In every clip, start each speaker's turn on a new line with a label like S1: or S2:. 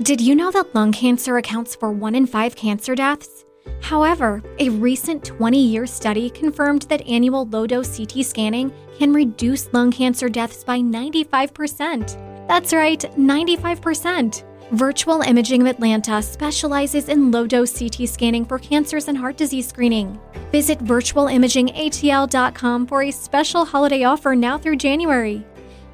S1: Did you know that lung cancer accounts for 1 in 5 cancer deaths? However, a recent 20-year study confirmed that annual low-dose CT scanning can reduce lung cancer deaths by 95%. That's right, 95%. Virtual Imaging of Atlanta specializes in low-dose CT scanning for cancers and heart disease screening. Visit virtualimagingatl.com for a special holiday offer now through January.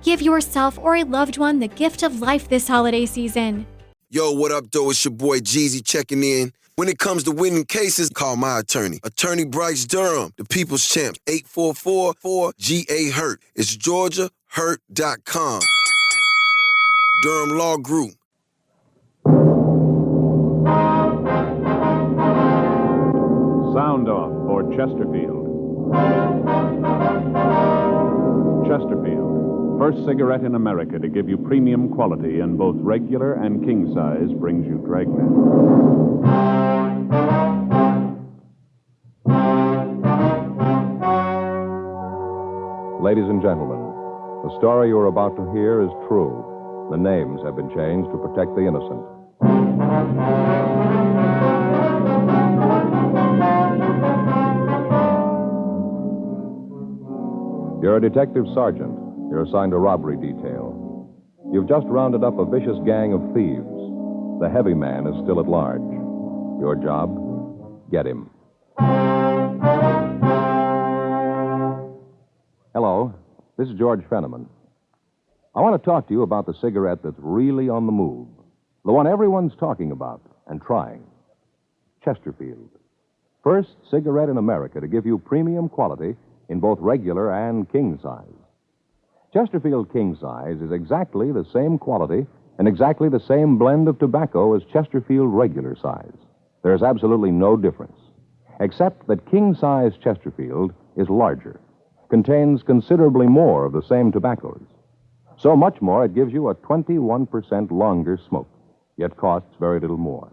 S1: Give yourself or a loved one the gift of life this holiday season.
S2: Yo, what up, though? It's your boy Jeezy checking in. When it comes to winning cases, call my attorney. Attorney Bryce Durham, the people's champ, 844-4GA-HURT. It's GeorgiaHurt.com. Durham Law Group.
S3: Sound off for Chesterfield. Chesterfield, first cigarette in America to give you premium quality in both regular and king size, brings you Dragnet.
S4: Ladies and gentlemen, the story you're about to hear is true. The names have been changed to protect the innocent. You're a detective sergeant. You're assigned a robbery detail. You've just rounded up a vicious gang of thieves. The heavy man is still at large. Your job? Get him. Hello, this is George Fenneman. I want to talk to you about the cigarette that's really on the move. The one everyone's talking about and trying. Chesterfield. First cigarette in America to give you premium quality in both regular and king size. Chesterfield King Size is exactly the same quality and exactly the same blend of tobacco as Chesterfield regular size. There's absolutely no difference, except that King Size Chesterfield is larger, contains considerably more of the same tobaccos. So much more it gives you a 21% longer smoke, yet costs very little more.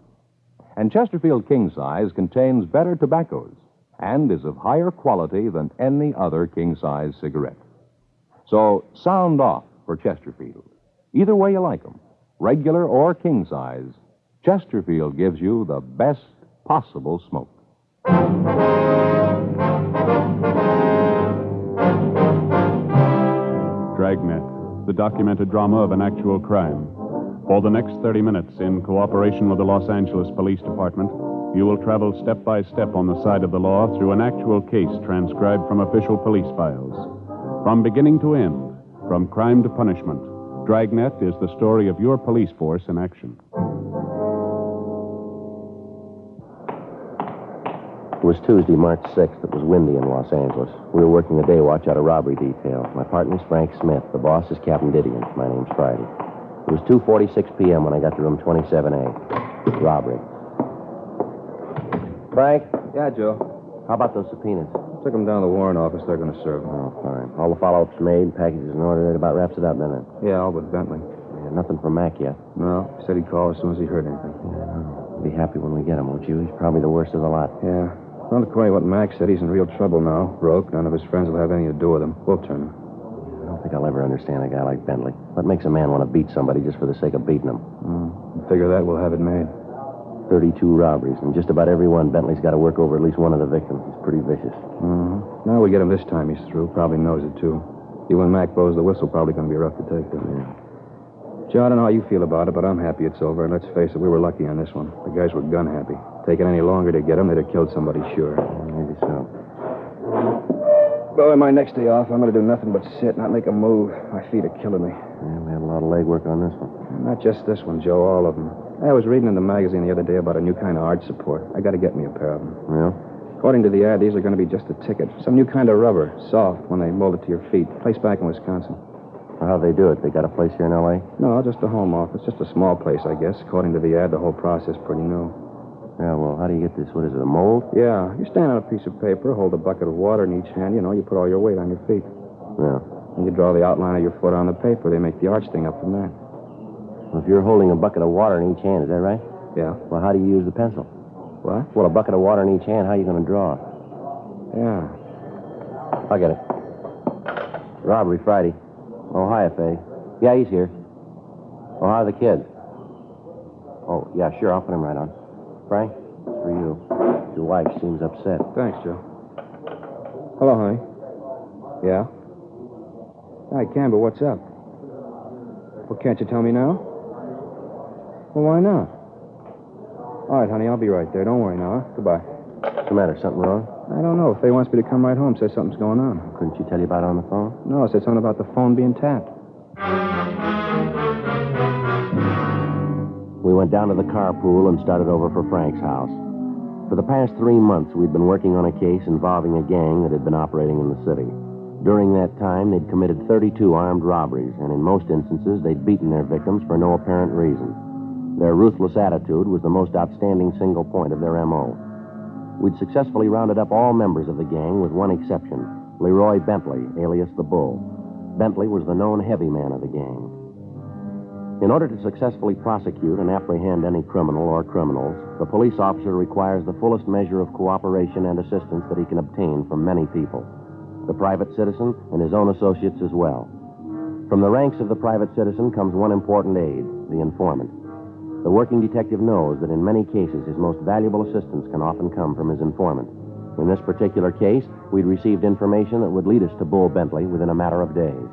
S4: And Chesterfield King Size contains better tobaccos and is of higher quality than any other king size cigarette. So sound off for Chesterfield. Either way you like them, regular or king size, Chesterfield gives you the best possible smoke.
S3: Dragnet, the documented drama of an actual crime. For the next 30 minutes, in cooperation with the Los Angeles Police Department, you will travel step by step on the side of the law through an actual case transcribed from official police files. From beginning to end, from crime to punishment, Dragnet is the story of your police force in action.
S5: It was Tuesday, March 6th. It was windy in Los Angeles. We were working the day watch out of robbery detail. My partner's Frank Smith. The boss is Captain Didion. My name's Friday. It was 2:46 p.m. when I got to room 27A. Robbery. Frank?
S6: Yeah, Joe.
S5: How about those subpoenas?
S6: Took them down to the warrant office. They're going to serve them.
S5: Oh, fine. All the follow-ups made, packages in order. That about wraps it up, doesn't it?
S6: Yeah, all but Bentley.
S5: Yeah, nothing from Mac yet.
S6: No, he said he'd call as soon as he heard anything.
S5: Yeah, I'll be happy when we get him, won't you? He's probably the worst of the lot.
S6: Yeah. Well, according to what Mac said, he's in real trouble now. Broke. None of his friends will have anything to do with him. We'll turn him.
S5: I don't think I'll ever understand a guy like Bentley. What makes a man want to beat somebody just for the sake of beating him?
S6: Figure that we'll have it made.
S5: 32 robberies, and just about every one, Bentley's got to work over at least one of the victims. He's pretty vicious.
S6: Now we get him this time, he's through. Probably knows it, too. You and Mac blows the whistle, probably going to be rough to take, isn't it? Joe, I don't know how you feel about it, but I'm happy it's over. And let's face it, we were lucky on this one. The guys were gun happy. Taking any longer to get him, they'd have killed somebody, sure.
S5: Maybe so.
S6: Boy, my next day off, I'm going to do nothing but sit, not make a move. My feet are killing me.
S5: Yeah, we had a lot of legwork on this one.
S6: Not just this one, Joe, all of them. I was reading in the magazine the other day about a new kind of arch support. I got to get me a pair of them.
S5: Yeah?
S6: According to the ad, these are going to be just a ticket. Some new kind of rubber, soft, when they mold it to your feet. Place back in Wisconsin.
S5: Well, how'd they do it? They got a place here in L.A.?
S6: No, just a home office. Just a small place, I guess. According to the ad, the whole process pretty new.
S5: Yeah, well, how do you get this? What is it, a mold?
S6: Yeah, you stand on a piece of paper, hold a bucket of water in each hand. You know, you put all your weight on your feet.
S5: Yeah.
S6: And you draw the outline of your foot on the paper. They make the arch thing up from that.
S5: Well, if you're holding a bucket of water in each hand, is that right?
S6: Yeah.
S5: Well, how do you use the pencil?
S6: What?
S5: Well, a bucket of water in each hand, how are you going to draw?
S6: Yeah.
S5: I'll get it. Robbery Friday. Oh, hi, Faye. Yeah, he's here. Oh, how are the kids? Oh, yeah, sure. I'll put him right on. Frank, it's for you. Your wife seems upset.
S6: Thanks, Joe. Hello, honey. Yeah? I can, but what's up? Well, can't you tell me now? Well, why not? All right, honey, I'll be right there. Don't worry now, huh? Goodbye.
S5: What's the matter? Something wrong?
S6: I don't know. Faye wants me to come right home. Says something's going on.
S5: Couldn't she tell you about it on the phone?
S6: No, said something about the phone being tapped.
S5: We went down to the carpool and started over for Frank's house. For the past 3 months, we'd been working on a case involving a gang that had been operating in the city. During that time, they'd committed 32 armed robberies, and in most instances, they'd beaten their victims for no apparent reason. Their ruthless attitude was the most outstanding single point of their M.O. We'd successfully rounded up all members of the gang with one exception, Leroy Bentley, alias the Bull. Bentley was the known heavy man of the gang. In order to successfully prosecute and apprehend any criminal or criminals, the police officer requires the fullest measure of cooperation and assistance that he can obtain from many people, the private citizen and his own associates as well. From the ranks of the private citizen comes one important aid, the informant. The working detective knows that in many cases his most valuable assistance can often come from his informant. In this particular case, we'd received information that would lead us to Bull Bentley within a matter of days.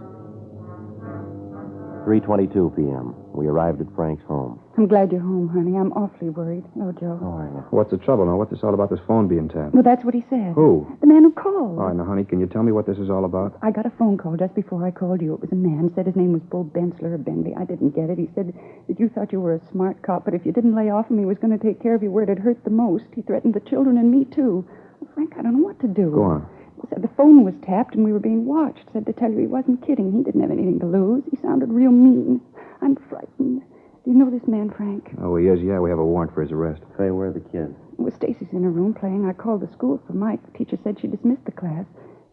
S5: 3:22 p.m. We arrived at Frank's home.
S7: I'm glad you're home, honey. I'm awfully worried. No, Joe.
S5: How are you?
S6: What's the trouble now? What's this all about this phone being tapped?
S7: Well, that's what he said.
S6: Who?
S7: The man who called.
S6: All right, now, honey, can you tell me what this is all about?
S7: I got a phone call just before I called you. It was a man. Said his name was Bull Bensler or Bentley. I didn't get it. He said that you thought you were a smart cop, but if you didn't lay off him, he was going to take care of you where it had hurt the most. He threatened the children and me, too. Well, Frank, I don't know what to do.
S6: Go on.
S7: He said the phone was tapped and we were being watched. Said to tell you he wasn't kidding. He didn't have anything to lose. He sounded real mean. I'm frightened. Do you know this man, Frank?
S6: Oh, he is, yeah. We have a warrant for his arrest.
S5: Faye, where are the kids?
S7: Well, Stacy's in her room playing. I called the school for Mike. The teacher said she dismissed the class.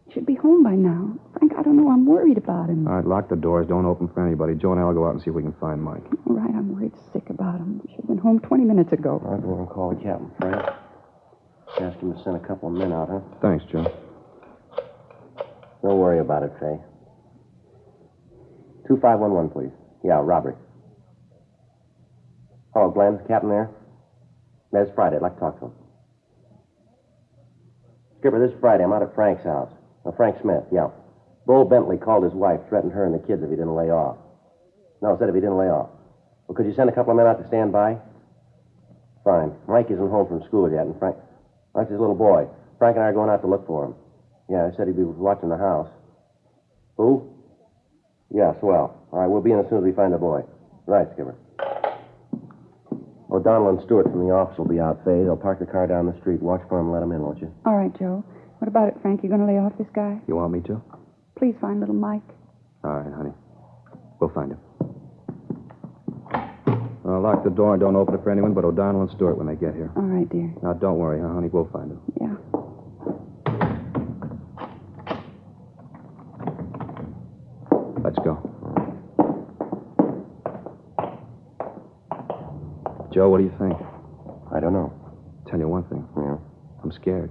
S7: He should be home by now. Frank, I don't know. I'm worried about him.
S6: All right, lock the doors. Don't open for anybody. Joe and I will go out and see if we can find Mike.
S7: All right, I'm worried sick about him. He should have been home 20 minutes ago.
S5: I'll go over and call the captain, Frank. Ask him to send a couple of men out, huh?
S6: Thanks, Joe.
S5: Don't worry about it, Faye. 2511, please. Yeah, robbery. Hello, Glenn. Is the captain there? It's Friday. I'd like to talk to him. Skipper, this Friday, I'm out at Frank's house. Frank Smith, yeah. Bull Bentley called his wife, threatened her and the kids if he didn't lay off. No, said if he didn't lay off. Well, could you send a couple of men out to stand by? Fine. Mike isn't home from school yet, and Frank's his little boy. Frank and I are going out to look for him. Yeah, I said he'd be watching the house. Who? Yeah, swell. All right, we'll be in as soon as we find the boy. Right, Skipper. O'Donnell and Stewart from the office will be out, Faye. They'll park the car down the street. Watch for him and let him in, won't you?
S7: All right, Joe. What about it, Frank? You going to lay off this guy?
S6: You want me to?
S7: Please find little Mike.
S6: All right, honey. We'll find him. Lock the door and don't open it for anyone but O'Donnell and Stewart when they get here.
S7: All right, dear.
S6: Now, don't worry, huh, honey? We'll find him.
S7: Yeah.
S6: Let's go. Joe, what do you think?
S5: I don't know.
S6: Tell you one thing.
S5: Yeah?
S6: I'm scared.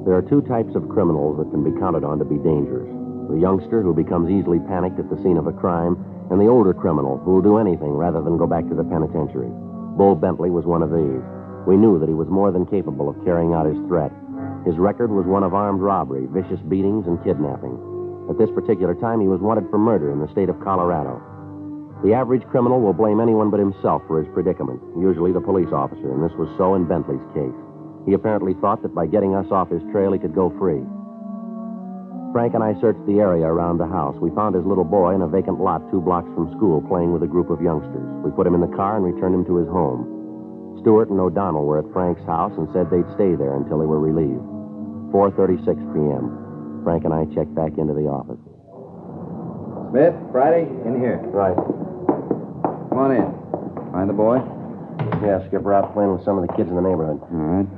S5: There are two types of criminals that can be counted on to be dangerous. The youngster who becomes easily panicked at the scene of a crime, and the older criminal who will do anything rather than go back to the penitentiary. Bull Bentley was one of these. We knew that he was more than capable of carrying out his threat. His record was one of armed robbery, vicious beatings, and kidnapping. At this particular time, he was wanted for murder in the state of Colorado. The average criminal will blame anyone but himself for his predicament, usually the police officer, and this was so in Bentley's case. He apparently thought that by getting us off his trail, he could go free. Frank and I searched the area around the house. We found his little boy in a vacant lot 2 blocks from school playing with a group of youngsters. We put him in the car and returned him to his home. Stewart and O'Donnell were at Frank's house and said they'd stay there until they were relieved. 4:36 p.m. Frank and I checked back into the office.
S6: Smith, Friday, in here.
S5: Right.
S6: Come on in. Find the boy?
S5: Yeah, Skipper, out playing with some of the kids in the neighborhood.
S6: All right.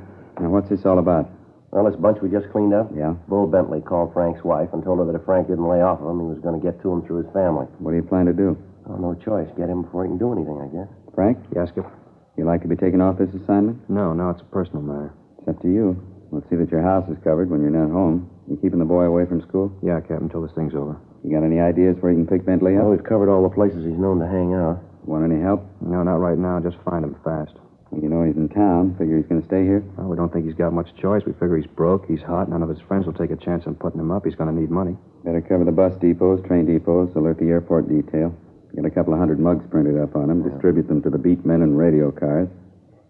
S6: Now, what's this all about?
S5: Well, this bunch we just cleaned up.
S6: Yeah?
S5: Bull Bentley called Frank's wife and told her that if Frank didn't lay off of him, he was going to get to him through his family.
S6: What do you plan to do?
S5: Well, no choice. Get him before he can do anything, I guess.
S6: Frank? Yes, Skip. You like to be taken off this assignment? No, it's a personal matter. It's up to you.
S8: We'll see that your house is covered when you're not home. You keeping the boy away from school?
S6: Yeah, Captain, till this thing's over.
S8: You got any ideas where you can pick Bentley up?
S5: Well, we've covered all the places he's known to hang out.
S8: Want any help?
S6: No, not right now. Just find him fast.
S8: Well, you know he's in town. Figure he's going to stay here?
S6: Well, we don't think he's got much choice. We figure he's broke, he's hot. None of his friends will take a chance on putting him up. He's going to need money.
S8: Better cover the bus depots, train depots, alert the airport detail. Get a couple of 100 mugs printed up on him. Distribute them to the beat men and radio cars.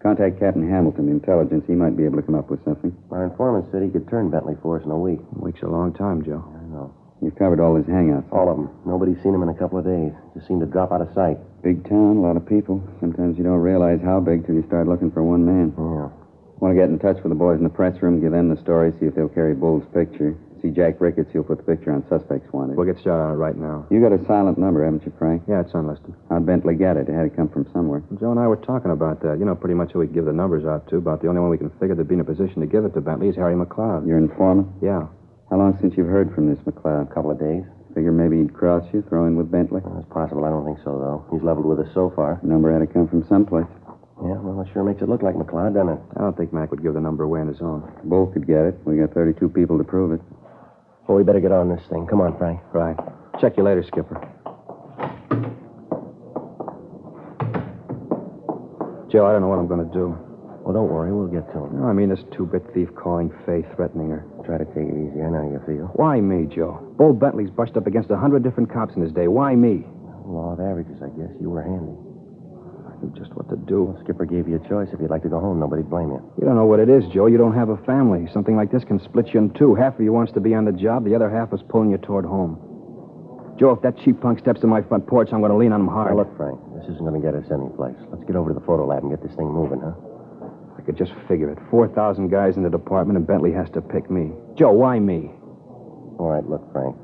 S8: Contact Captain Hamilton, intelligence. He might be able to come up with something.
S5: Our informant said he could turn Bentley for us in a week.
S6: A week's a long time, Joe.
S5: I know.
S8: You've covered all his hangouts.
S5: All of them. Nobody's seen him in a couple of days. Just seemed to drop out of sight.
S8: Big town, a lot of people. Sometimes you don't realize how big till you start looking for one man.
S5: Yeah.
S8: Want to get in touch with the boys in the press room, give them the story, see if they'll carry Bull's picture. See Jack Ricketts, he'll put the picture on suspects wanted.
S6: We'll get started on it right now.
S8: You got a silent number, haven't you, Frank?
S6: Yeah, it's unlisted.
S8: How'd Bentley get it? It had to come from somewhere.
S6: Joe and I were talking about that. You know pretty much who we give the numbers out to. About the only one we can figure that'd be in a position to give it to Bentley is Harry McLeod.
S8: Your informant?
S6: Yeah.
S8: How long since you've heard from this McLeod?
S5: A couple of days.
S8: Figure maybe he'd cross you, throw in with Bentley?
S5: Well, it's possible. I don't think so, though. He's leveled with us so far.
S8: The number had to come from someplace.
S5: Yeah, well, it sure makes it look like McLeod, doesn't it?
S6: I don't think Mac would give the number away on his own.
S8: Bull could get it. We got 32 people to prove it.
S5: Well, we better get on this thing. Come on, Frank.
S6: Right. Check you later, Skipper. Joe, I don't know what I'm going to do.
S5: Well, don't worry. We'll get to him.
S6: No, I mean, this two-bit thief calling Faye, threatening her.
S5: Try to take it easy. I know how you feel.
S6: Why me, Joe? Bull Bentley's brushed up against 100 different cops in his day. Why me?
S5: Law of averages, I guess. You were handy.
S6: I knew just what to do.
S5: Well, Skipper gave you a choice. If you'd like to go home, nobody'd blame you.
S6: You don't know what it is, Joe. You don't have a family. Something like this can split you in two. Half of you wants to be on the job. The other half is pulling you toward home. Joe, if that cheap punk steps to my front porch, I'm going to lean on him hard.
S5: Now, look, Frank, this isn't going to get us anyplace. Let's get over to the photo lab and get this thing moving, huh?
S6: I could just figure it. 4,000 guys in the department, and Bentley has to pick me. Joe, why me?
S5: All right, look, Frank.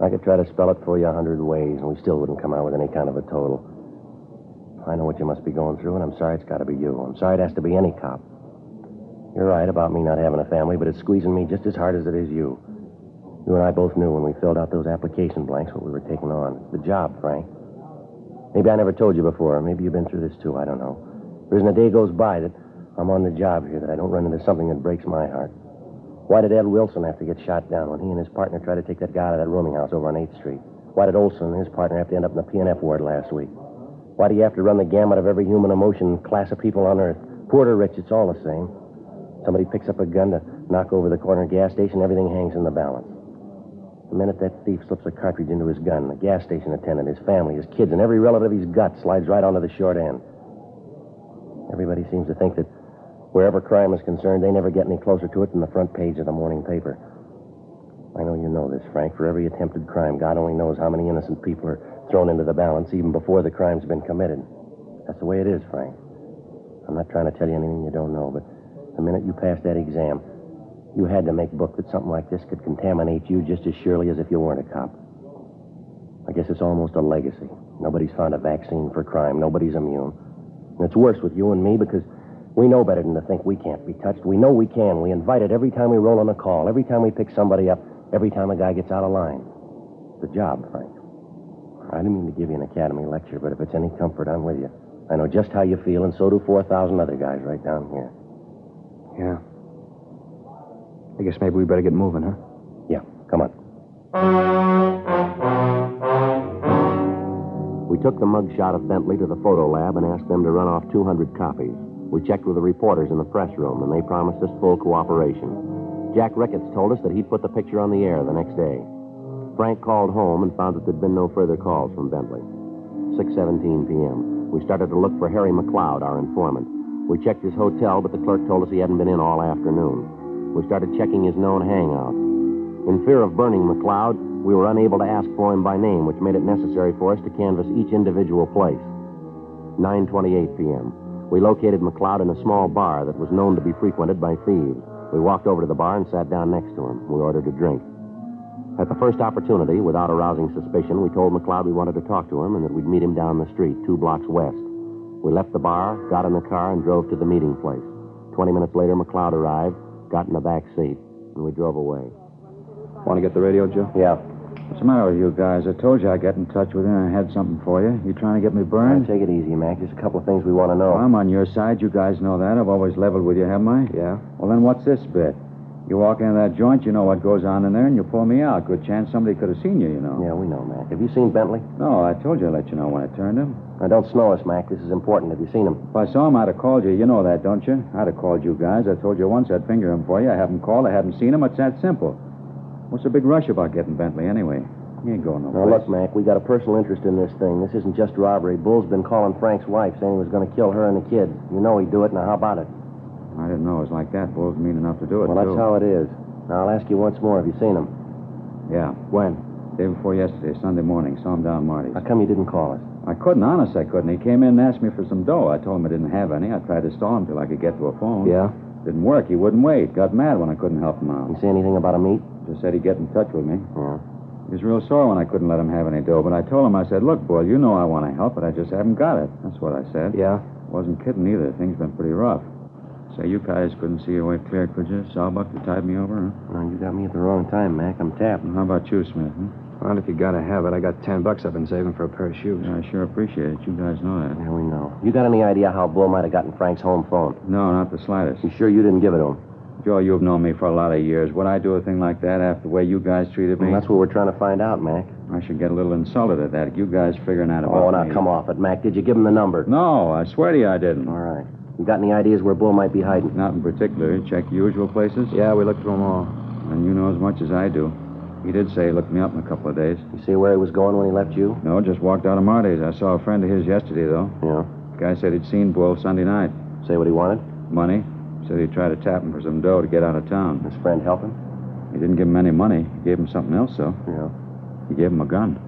S5: I could try to spell it for you 100 ways, and we still wouldn't come out with any kind of a total. I know what you must be going through, and I'm sorry it's got to be you. I'm sorry it has to be any cop. You're right about me not having a family, but it's squeezing me just as hard as it is you. You and I both knew when we filled out those application blanks what we were taking on. It's the job, Frank. Maybe I never told you before. Maybe you've been through this, too. I don't know. There isn't a day goes by that I'm on the job here that I don't run into something that breaks my heart. Why did Ed Wilson have to get shot down when he and his partner tried to take that guy out of that rooming house over on 8th Street? Why did Olson and his partner have to end up in the P&F ward last week? Why do you have to run the gamut of every human emotion class of people on Earth? Poor to rich, it's all the same. Somebody picks up a gun to knock over the corner gas station, everything hangs in the balance. The minute that thief slips a cartridge into his gun, the gas station attendant, his family, his kids, and every relative he's got slides right onto the short end. Everybody seems to think that wherever crime is concerned, they never get any closer to it than the front page of the morning paper. I know you know this, Frank. For every attempted crime, God only knows how many innocent people are thrown into the balance even before the crime's been committed. That's the way it is, Frank. I'm not trying to tell you anything you don't know, but the minute you passed that exam, you had to make book that something like this could contaminate you just as surely as if you weren't a cop. I guess it's almost a legacy. Nobody's found a vaccine for crime. Nobody's immune. And it's worse with you and me because we know better than to think we can't be touched. We know we can. We invite it every time we roll on a call, every time we pick somebody up, every time a guy gets out of line. It's a job, Frank. I didn't mean to give you an academy lecture, but if it's any comfort, I'm with you. I know just how you feel, and so do 4,000 other guys right down here.
S6: Yeah. I guess maybe we better get moving, huh?
S5: Yeah, come on. We took the mugshot of Bentley to the photo lab and asked them to run off 200 copies. We checked with the reporters in the press room, and they promised us full cooperation. Jack Ricketts told us that he'd put the picture on the air the next day. Frank called home and found that there'd been no further calls from Bentley. 6:17 p.m. We started to look for Harry McLeod, our informant. We checked his hotel, but the clerk told us he hadn't been in all afternoon. We started checking his known hangouts. In fear of burning McLeod, we were unable to ask for him by name, which made it necessary for us to canvass each individual place. 9:28 p.m. We located McLeod in a small bar that was known to be frequented by thieves. We walked over to the bar and sat down next to him. We ordered a drink. At the first opportunity, without arousing suspicion, we told McLeod we wanted to talk to him and that we'd meet him down the street, 2 blocks west. We left the bar, got in the car, and drove to the meeting place. 20 minutes later, McLeod arrived, got in the back seat, and we drove away.
S6: Want to get the radio, Joe?
S5: Yeah.
S8: What's the matter with you guys? I told you I'd get in touch with you and I had something for you. You trying to get me burned?
S5: Take it easy, Mac. Just a couple of things we want to know.
S8: Well, I'm on your side. You guys know that. I've always leveled with you, haven't I?
S6: Yeah.
S8: Well, then what's this bit?
S9: You walk into that joint, you know what goes on in there, and you pull me out. Good chance somebody could have seen you, you know.
S5: Yeah, we know, Mac. Have you seen Bentley?
S9: No, I told you I'd let you know when I turned him.
S5: Now, don't snow us, Mac. This is important. Have you seen him?
S9: If I saw him, I'd have called you. You know that, don't you? I'd have called you guys. I told you once I'd finger him for you. I haven't called. I haven't seen him. It's that simple. What's the big rush about getting Bentley, anyway? He ain't going no
S5: Now,
S9: place.
S5: look, Mac, we got a personal interest in this thing. This isn't just robbery. Bull's been calling Frank's wife, saying he was going to kill her and the kids. You know he'd do it. Now, how about it?
S9: I didn't know it was like that. Bull's mean enough to do it,
S5: Well, that's
S9: too.
S5: how it is. Now, I'll ask you once more. Have you seen him?
S9: Yeah.
S5: When?
S9: Day before yesterday, Sunday morning. Saw him down Marty's.
S5: How come you didn't call us?
S9: I couldn't, honest, I couldn't. He came in and asked me for some dough. I told him I didn't have any. I tried to stall him till I could get to a phone.
S5: Yeah?
S9: Didn't work. He wouldn't wait. Got mad when I couldn't help him out.
S5: You say anything about a meet?
S9: Just said he'd get in touch with me.
S5: Yeah.
S9: He was real sore when I couldn't let him have any dough, but I told him, I said, look, Bull, you know I want to help, but I just haven't got it. That's what I said.
S5: Yeah?
S9: Wasn't kidding either. Things been pretty rough. Say, you guys couldn't see your way clear, could you? Sawbuck, you tied me over, huh?
S5: Well, you got me at the wrong time, Mac. I'm tapped.
S9: How about you, Smith?
S6: Well, if you gotta have it, I got $10 I've been saving for a pair of shoes.
S9: Yeah, I sure appreciate it. You guys know that.
S5: Yeah, we know. You got any idea how Bull might have gotten Frank's home phone?
S9: No, not the slightest.
S5: You sure you didn't give it to him?
S9: Joe, you've known me for a lot of years. Would I do a thing like that after the way you guys treated me?
S5: Well, that's what we're trying to find out, Mac.
S9: I should get a little insulted at that. You guys figuring out about
S5: Oh, now
S9: me.
S5: come off it, Mac. Did you give him the number?
S9: No, I swear to you I didn't.
S5: All right. You got any ideas where Bull might be hiding?
S9: Not in particular. Check usual places?
S6: Yeah, we looked through them all.
S9: And you know as much as I do. He did say he looked me up in a couple of days.
S5: You see where he was going when he left you?
S9: No, just walked out of Marty's. I saw a friend of his yesterday, though.
S5: Yeah.
S9: The guy said he'd seen Bull Sunday night.
S5: Say what he wanted?
S9: Money. Said he'd try to tap him for some dough to get out of town.
S5: His friend help him?
S9: He didn't give him any money. He gave him something else, though.
S5: Yeah.
S9: He gave him a gun.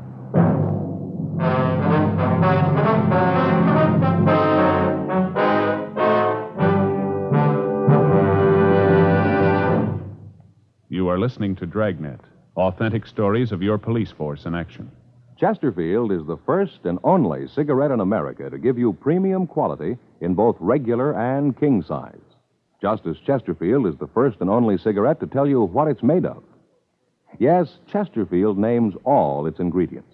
S3: You are listening to Dragnet, authentic stories of your police force in action.
S4: Chesterfield is the first and only cigarette in America to give you premium quality in both regular and king size. Just as Chesterfield is the first and only cigarette to tell you what it's made of. Yes, Chesterfield names all its ingredients,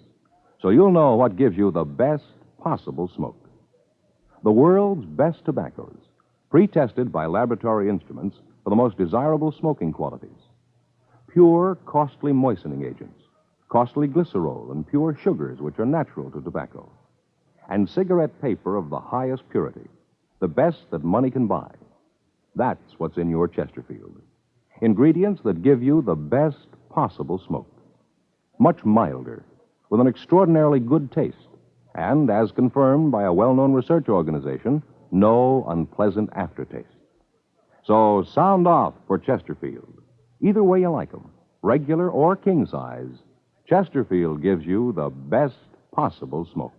S4: so you'll know what gives you the best possible smoke. The world's best tobaccos, pre-tested by laboratory instruments for the most desirable smoking qualities. Pure, costly moistening agents, costly glycerol, and pure sugars which are natural to tobacco. And cigarette paper of the highest purity, the best that money can buy. That's what's in your Chesterfield. Ingredients that give you the best possible smoke. Much milder, with an extraordinarily good taste, and, as confirmed by a well-known research organization, no unpleasant aftertaste. So sound off for Chesterfield. Either way you like 'em, regular or king size, Chesterfield gives you the best possible smoke.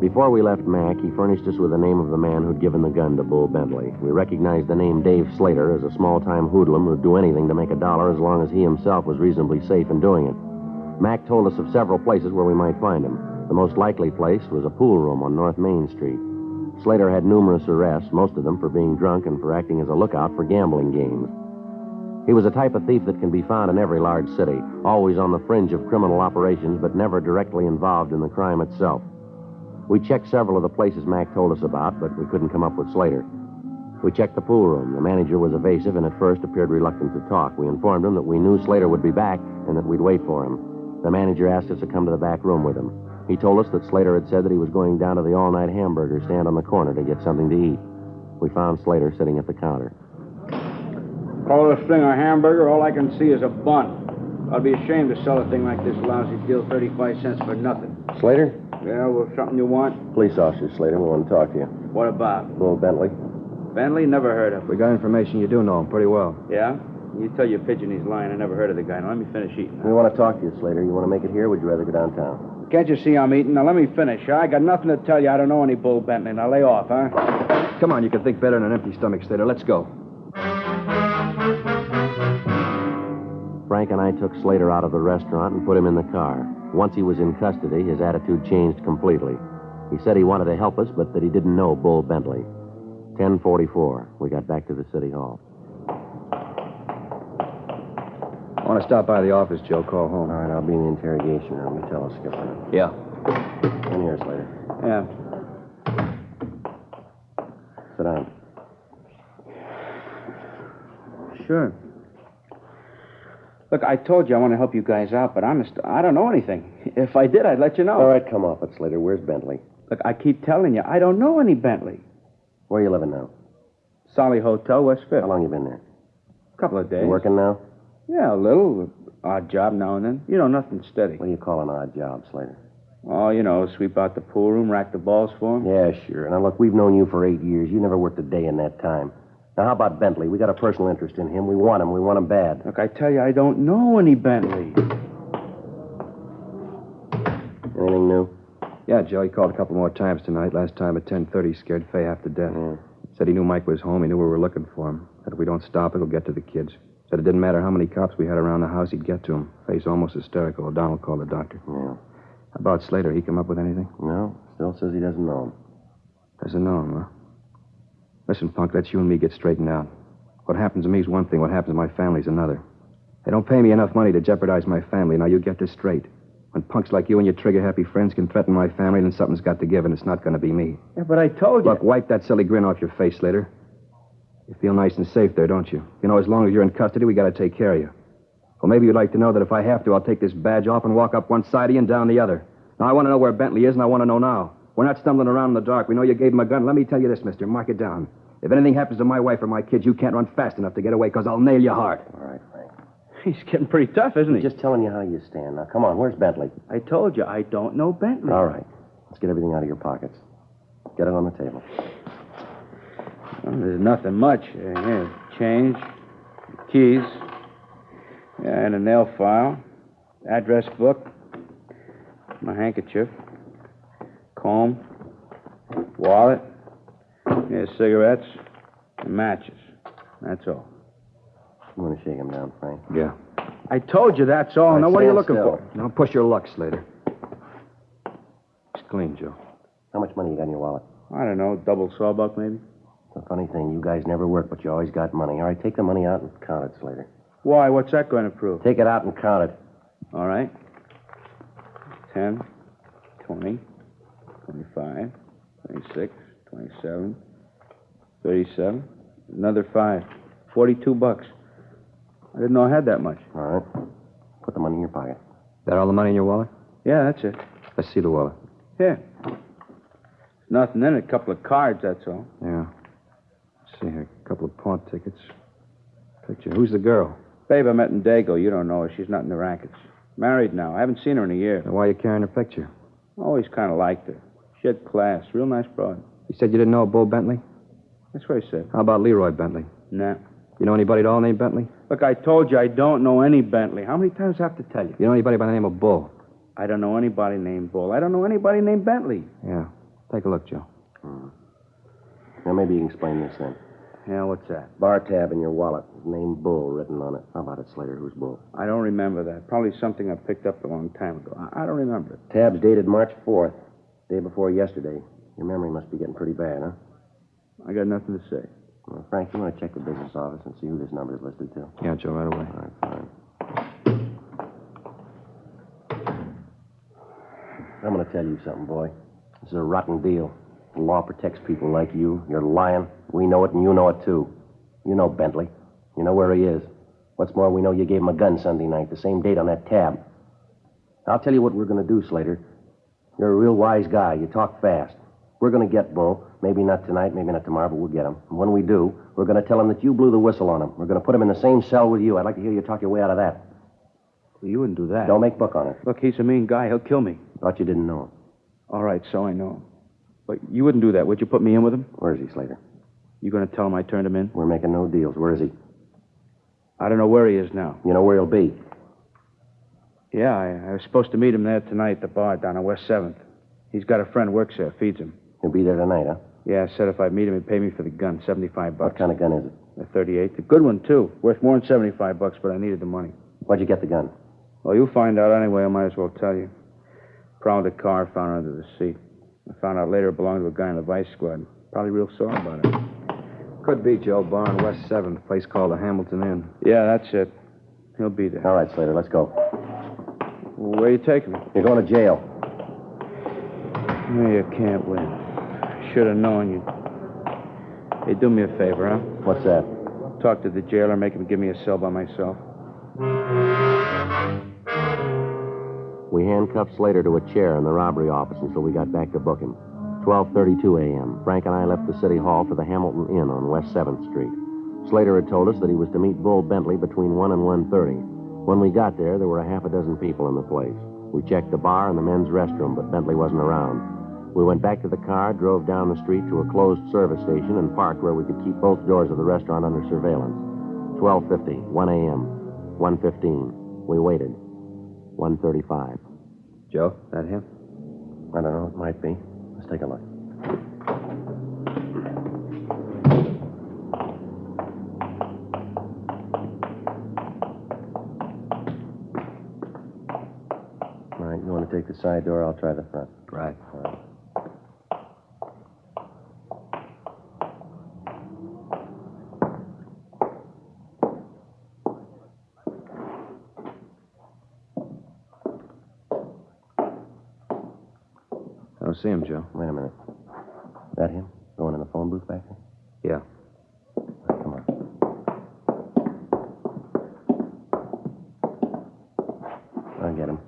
S5: Before we left Mac, he furnished us with the name of the man who'd given the gun to Bull Bentley. We recognized the name Dave Slater as a small-time hoodlum who'd do anything to make $1 as long as he himself was reasonably safe in doing it. Mac told us of several places where we might find him. The most likely place was a pool room on North Main Street. Slater had numerous arrests, most of them for being drunk and for acting as a lookout for gambling games. He was a type of thief that can be found in every large city, always on the fringe of criminal operations, but never directly involved in the crime itself. We checked several of the places Mac told us about, but we couldn't come up with Slater. We checked the pool room. The manager was evasive and at first appeared reluctant to talk. We informed him that we knew Slater would be back and that we'd wait for him. The manager asked us to come to the back room with him. He told us that Slater had said that he was going down to the all-night hamburger stand on the corner to get something to eat. We found Slater sitting at the counter.
S10: Call it a string of hamburger, all I can see is a bun. I'd be ashamed to sell a thing like this lousy deal, 35 cents for nothing.
S5: Slater?
S10: Yeah, well, something you want?
S5: Police officer, Slater. We want to talk to you.
S10: What about?
S5: Bull Bentley.
S10: Bentley? Never heard of him.
S6: We got information you do know him pretty well.
S10: Yeah? You tell your pigeon he's lying. I never heard of the guy. Now, let me finish eating.
S5: We want to talk to you, Slater. You want to make it here, or would you rather go downtown?
S10: Can't you see I'm eating? Now, let me finish. Huh? I got nothing to tell you. I don't know any Bull Bentley. Now, lay off, huh?
S6: Come on, you can think better than an empty stomach, Slater. Let's go.
S5: Frank and I took Slater out of the restaurant and put him in the car. Once he was in custody, his attitude changed completely. He said he wanted to help us, but that he didn't know Bull Bentley. 10:44. We got back to the city hall.
S6: I want to stop by the office, Joe. Call home.
S5: All right, I'll be in the interrogation room. You tell us, Skipper.
S6: Yeah.
S5: In here, Slater.
S10: Yeah. Sure. Look, I told you I want to help you guys out, but honest, I don't know anything. If I did, I'd let you know.
S5: All right, come off it, Slater. Where's Bentley?
S10: Look, I keep telling you, I don't know any Bentley.
S5: Where are you living now?
S10: Solly Hotel, West Fifth.
S5: How long you been there?
S10: A couple of days.
S5: You working now?
S10: Yeah, a little. Odd job now and then. You know, nothing steady.
S5: What do you call an odd job, Slater?
S10: Oh, you know, sweep out the pool room, rack the balls for him.
S5: Yeah, sure. Now, look, we've known you for 8 years. You never worked a day in that time. Now, how about Bentley? We got a personal interest in him. We want him. We want him bad.
S10: Look, I tell you, I don't know any Bentley.
S5: Anything new?
S6: Yeah, Joe, he called a couple more times tonight. Last time at 10:30, scared Fay half to death.
S5: Yeah.
S6: Said he knew Mike was home. He knew we were looking for him. Said if we don't stop, it'll get to the kids. Said it didn't matter how many cops we had around the house, he'd get to him. Fay's almost hysterical. O'Donnell called the doctor.
S5: Yeah.
S6: How about Slater? He come up with anything?
S5: No, still says he doesn't know him.
S6: Doesn't know him, huh? Listen, Punk, let's you and me get straightened out. What happens to me is one thing. What happens to my family's another. They don't pay me enough money to jeopardize my family. Now, you get this straight. When punks like you and your trigger-happy friends can threaten my family, then something's got to give, and it's not going to be me.
S10: Yeah, but I told you.
S6: Look, wipe that silly grin off your face, Slater. You feel nice and safe there, don't you? You know, as long as you're in custody, we got to take care of you. Well, maybe you'd like to know that if I have to, I'll take this badge off and walk up one side of you and down the other. Now, I want to know where Bentley is, and I want to know now. We're not stumbling around in the dark. We know you gave him a gun. Let me tell you this, mister. Mark it down. If anything happens to my wife or my kids, you can't run fast enough to get away, because I'll nail you hard.
S5: All right, Frank.
S10: He's getting pretty tough, isn't he?
S5: Just telling you how you stand. Now, come on. Where's Bentley?
S10: I told you, I don't know Bentley.
S5: All right. Let's get everything out of your pockets. Get it on the table.
S10: Well, there's nothing much. Here, change, keys, and a nail file, address book, my handkerchief, comb, wallet, here's cigarettes, and matches. That's all.
S5: You want to shake him down, Frank?
S6: Yeah.
S10: I told you that's all.
S5: All right,
S10: Now, what are you
S5: stand
S10: looking
S5: still.
S10: for?
S6: Now, push your luck, Slater. It's clean, Joe.
S5: How much money you got in your wallet?
S10: I don't know, double sawbuck, maybe?
S5: It's a funny thing. You guys never work, but you always got money. All right, take the money out and count it, Slater.
S10: Why? What's that going to prove?
S5: Take it out and count it.
S10: All right. 10, 20, 25, 26, 27, 37, another 5. $42. I didn't know I had that much.
S5: All right. Put the money in your pocket.
S6: That all the money in your wallet?
S10: Yeah, that's it.
S6: Let's see the wallet.
S10: Here. There's nothing in it. A couple of cards, that's all.
S6: Yeah. Let's see here. A couple of pawn tickets. Picture. Who's the girl?
S10: Babe, I met in Dago. You don't know her. She's not in the rackets. Married now. I haven't seen her in a year.
S6: Then why are you carrying her picture?
S10: Always kind of liked her. She had class. Real nice broad.
S6: You said you didn't know Bull Bentley?
S10: That's what I said.
S6: How about Leroy Bentley?
S10: Nah.
S6: You know anybody at all named Bentley?
S10: Look, I told you I don't know any Bentley. How many times do I have to tell you?
S6: You know anybody by the name of Bull?
S10: I don't know anybody named Bull. I don't know anybody named Bentley.
S6: Yeah. Take a look, Joe.
S5: Now, maybe you can explain this then.
S10: Yeah, what's that?
S5: Bar tab in your wallet. Name Bull written on it. How about it, Slater? Who's Bull?
S10: I don't remember that. Probably something I picked up a long time ago. I don't remember it.
S5: Tab's dated March 4th, day before yesterday. Your memory must be getting pretty bad, huh?
S10: I got nothing to say.
S5: Well, Frank, you want to check the business office and see who this number is listed to?
S6: Yeah, Joe, right away.
S5: All right, fine. I'm going to tell you something, boy. This is a rotten deal. The law protects people like you. You're lying. We know it, and you know it, too. You know Bentley. You know where he is. What's more, we know you gave him a gun Sunday night, the same date on that tab. I'll tell you what we're going to do, Slater. You're a real wise guy. You talk fast. We're going to get Bull. Maybe not tonight, maybe not tomorrow, but we'll get him. And when we do, we're going to tell him that you blew the whistle on him. We're going to put him in the same cell with you. I'd like to hear you talk your way out of that.
S10: Well, you wouldn't do that.
S5: Don't make book on it.
S10: Look, he's a mean guy. He'll kill me.
S5: Thought you didn't know him.
S10: All right, so I know. But you wouldn't do that. Would you put me in with him?
S5: Where is he, Slater?
S10: You going to tell him I turned him in?
S5: We're making no deals. Where is he?
S10: I don't know where he is now.
S5: You know where he'll be?
S10: Yeah, I was supposed to meet him there tonight at the bar down on West 7th. He's got a friend works there, feeds him.
S5: He'll be there tonight, huh?
S10: Yeah, said if I'd meet him, he'd pay me for the gun, $75.
S5: What kind of gun is it?
S10: A 38. A good one, too. Worth more than $75, but I needed the money.
S5: Where'd you get the gun?
S10: Well, you'll find out anyway. I might as well tell you. Prowled the car, found it under the seat. I found out later it belonged to a guy in the Vice Squad. Probably real sore about it.
S6: Could be, Joe. Bar on West 7th, a place called the Hamilton Inn.
S10: Yeah, that's it. He'll be there.
S5: All right, Slater, let's go.
S10: Where are you taking me?
S5: You're going to jail.
S10: No, you can't win. Should have known you. Hey, do me a favor, huh?
S5: What's that?
S10: talk to the jailer, make him give me a cell by myself.
S5: We handcuffed Slater to a chair in the robbery office until we got back to book him. 12:32 a.m. Frank and I left the city hall for the Hamilton Inn on West 7th Street. Slater had told us that he was to meet Bull Bentley between 1 and 1:30. When we got there were a half a dozen people in the place. We checked the bar and the men's restroom, but Bentley wasn't around. We went back to the car, drove down the street to a closed service station, and parked where we could keep both doors of the restaurant under surveillance. 12:50, 1 a.m., 1:15. We waited. 1:35.
S6: Joe, that him?
S5: I don't know. It might be. Let's take a look. All right, you want to take the side door? I'll try the front.
S6: Right.
S5: All right.
S6: I don't see him, Joe.
S5: Wait a minute. That him? Going in the phone booth back there?
S6: Yeah.
S5: Right, come on. I'll get him.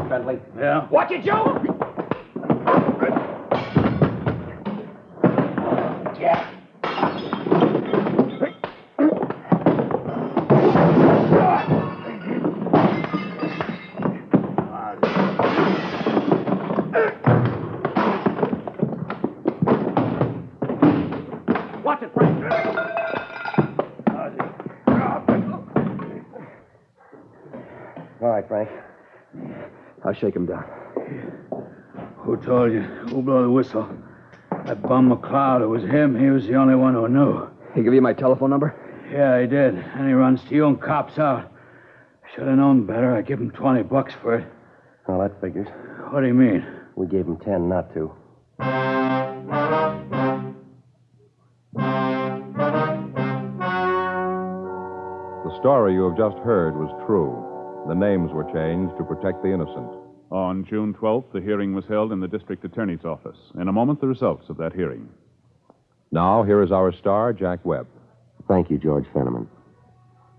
S5: Bentley.
S10: Yeah?
S11: Watch it, Joe! Yeah. Watch it, Frank.
S5: All right, Frank.
S6: I'll shake him down.
S10: Who told you? Who blew the whistle? That bum McLeod, it was him. He was the only one who knew.
S6: He give you my telephone number?
S10: Yeah, he did. And he runs to you and cops out. Should have known better. I give him $20 for it.
S5: Well, that figures.
S10: What do you mean?
S5: We gave him 10 not to.
S4: The story you have just heard was true. The names were changed to protect the innocent.
S3: On June 12th, the hearing was held in the district attorney's office. In a moment, the results of that hearing.
S4: Now, here is our star, Jack Webb.
S5: Thank you, George Fenneman.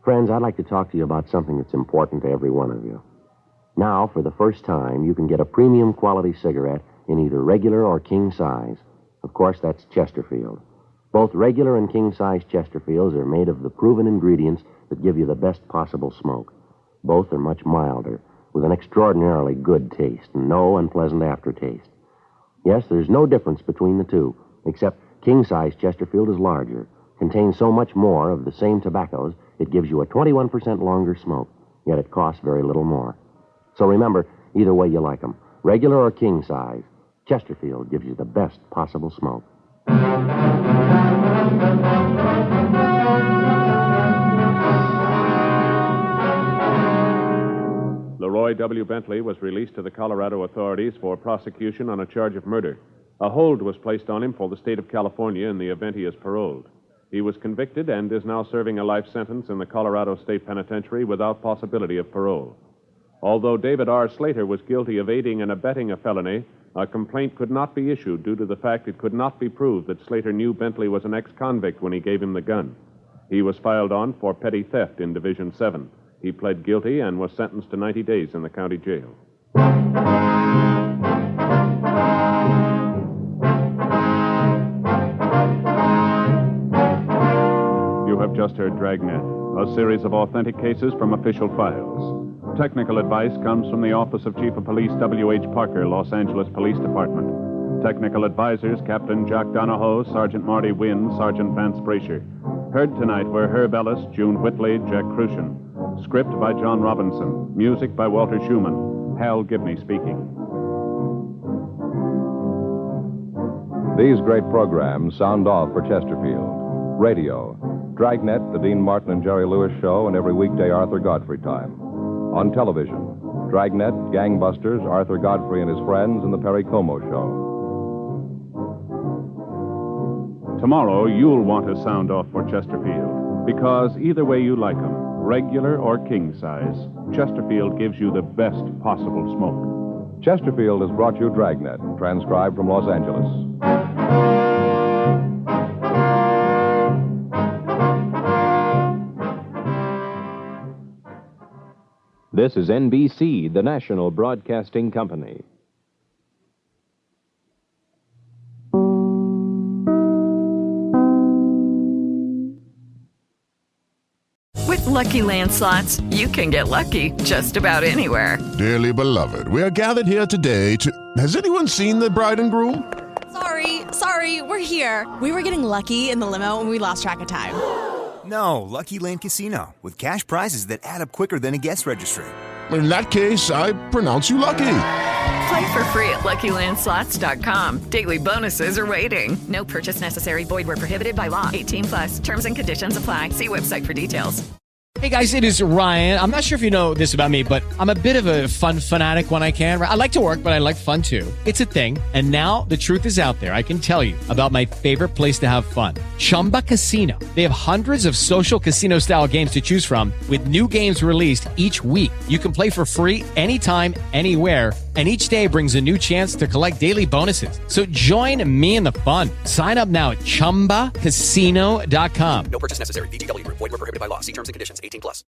S5: Friends, I'd like to talk to you about something that's important to every one of you. Now, for the first time, you can get a premium quality cigarette in either regular or king size. Of course, that's Chesterfield. Both regular and king size Chesterfields are made of the proven ingredients that give you the best possible smoke. Both are much milder, with an extraordinarily good taste and no unpleasant aftertaste. Yes, there's no difference between the two, except king-size Chesterfield is larger, contains so much more of the same tobaccos, it gives you a 21% longer smoke, yet it costs very little more. So remember, either way you like them, regular or king-size, Chesterfield gives you the best possible smoke.
S3: Leroy W. Bentley was released to the Colorado authorities for prosecution on a charge of murder. A hold was placed on him for the state of California in the event he is paroled. He was convicted and is now serving a life sentence in the Colorado State Penitentiary without possibility of parole. Although David R. Slater was guilty of aiding and abetting a felony, a complaint could not be issued due to the fact it could not be proved that Slater knew Bentley was an ex-convict when he gave him the gun. He was filed on for petty theft in Division 7. He pled guilty and was sentenced to 90 days in the county jail. You have just heard Dragnet, a series of authentic cases from official files. Technical advice comes from the Office of Chief of Police W.H. Parker, Los Angeles Police Department. Technical advisors, Captain Jack Donahoe, Sergeant Marty Wynn, Sergeant Vance Brasher. Heard tonight were Herb Ellis, June Whitley, Jack Crucian. Script by John Robinson. Music by Walter Schumann. Hal Gibney speaking.
S4: These great programs sound off for Chesterfield. Radio, Dragnet, the Dean Martin and Jerry Lewis Show, and every weekday Arthur Godfrey time. On television, Dragnet, Gangbusters, Arthur Godfrey and his friends, and the Perry Como Show.
S3: Tomorrow, you'll want to sound off for Chesterfield, because either way you like them, regular or king size, Chesterfield gives you the best possible smoke.
S4: Chesterfield has brought you Dragnet, transcribed from Los Angeles.
S12: This is NBC, the national broadcasting company.
S13: With Lucky Land Slots, you can get lucky just about anywhere.
S14: Dearly beloved, we are gathered here today to... Has anyone seen the bride and groom?
S15: Sorry, we're here. We were getting lucky in the limo and we lost track of time.
S16: No, Lucky Land Casino, with cash prizes that add up quicker than a guest registry.
S14: In that case, I pronounce you lucky.
S13: Play for free at LuckyLandSlots.com. Daily bonuses are waiting. No purchase necessary. Void where prohibited by law. 18+. Terms and conditions apply. See website for details.
S17: Hey guys, it is Ryan. I'm not sure if you know this about me, but I'm a bit of a fun fanatic when I can. I like to work, but I like fun too. It's a thing. And now the truth is out there. I can tell you about my favorite place to have fun. Chumba Casino. They have hundreds of social casino style games to choose from with new games released each week. You can play for free anytime, anywhere. And each day brings a new chance to collect daily bonuses. So join me in the fun. Sign up now at ChumbaCasino.com.
S18: No purchase necessary. VGW Group. Void where prohibited by law. See terms and conditions. 18+.